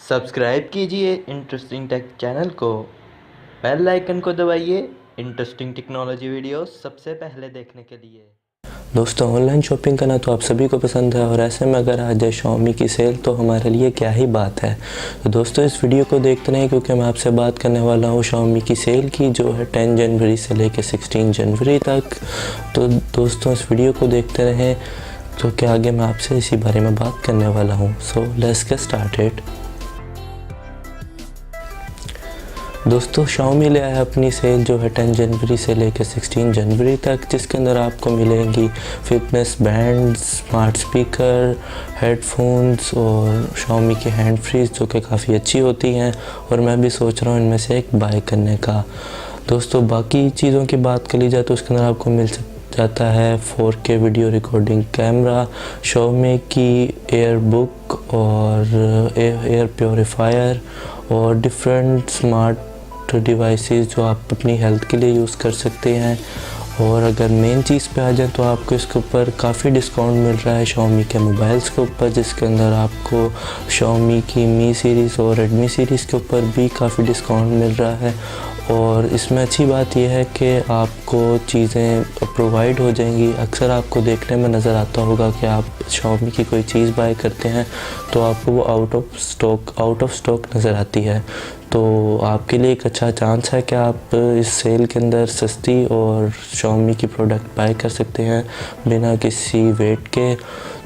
Subscribe कीजिए interesting take channel को, bell icon को दबाइए इंटरेस्टिंग टेक्नोलॉजी वीडियोस सबसे पहले देखने के लिए। दोस्तों, ऑनलाइन शॉपिंग करना तो आप सभी को पसंद है और ऐसे में अगर आ जाए Xiaomi की सेल तो हमारे लिए क्या ही बात है। तो दोस्तों, इस वीडियो को देखते रहें क्योंकि मैं आपसे बात करने वाला हूँ Xiaomi की सेल की, जो है 10 जनवरी से लेकर 16 जनवरी तक। तो दोस्तों, इस वीडियो को देखते रहें तो क्या आगे मैं आपसे इसी बारे में बात करने वाला हूँ। So let's get started. दोस्तों, Xiaomi ले आया अपनी सेल जो है 10 जनवरी से लेकर 16 जनवरी तक, जिसके अंदर आपको मिलेंगी fitness band, smart speaker, headphones और Xiaomi की हैंड फ्रीज जो कि काफ़ी अच्छी होती हैं और मैं भी सोच रहा हूँ इनमें से एक बाय करने का। दोस्तों, बाकी चीज़ों की बात कर ली जाए तो उसके अंदर आपको मिल जाता है 4K video recording camera, Xiaomi की एयर बुक और एयर प्योरीफायर और डिफरेंट स्मार्ट डिवाइसेस जो आप अपनी हेल्थ के लिए यूज़ कर सकते हैं। और अगर मेन चीज़ पे आ जाए तो आपको इसके ऊपर काफ़ी डिस्काउंट मिल रहा है Xiaomi के मोबाइल्स के ऊपर, जिसके अंदर आपको Xiaomi की Mi सीरीज़ और Redmi सीरीज़ के ऊपर भी काफ़ी डिस्काउंट मिल रहा है। और इसमें अच्छी बात यह है कि आपको चीज़ें प्रोवाइड हो जाएंगी। अक्सर आपको देखने में नज़र आता होगा कि आप Xiaomi की कोई चीज़ बाय करते हैं तो आपको वो आउट ऑफ स्टॉक नज़र आती है। तो आपके लिए एक अच्छा चांस है कि आप इस सेल के अंदर सस्ती और Xiaomi की प्रोडक्ट बाय कर सकते हैं बिना किसी वेट के।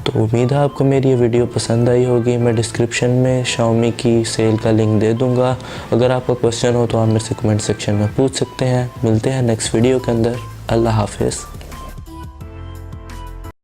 तो उम्मीद है आपको मेरी ये वीडियो पसंद आई होगी। मैं डिस्क्रिप्शन में Xiaomi की सेल का लिंक दे दूंगा। अगर आपका क्वेश्चन हो तो आप मेरे से कमेंट सेक्शन में पूछ सकते हैं। मिलते हैं नेक्स्ट वीडियो के अंदर। अल्लाह हाफिज़।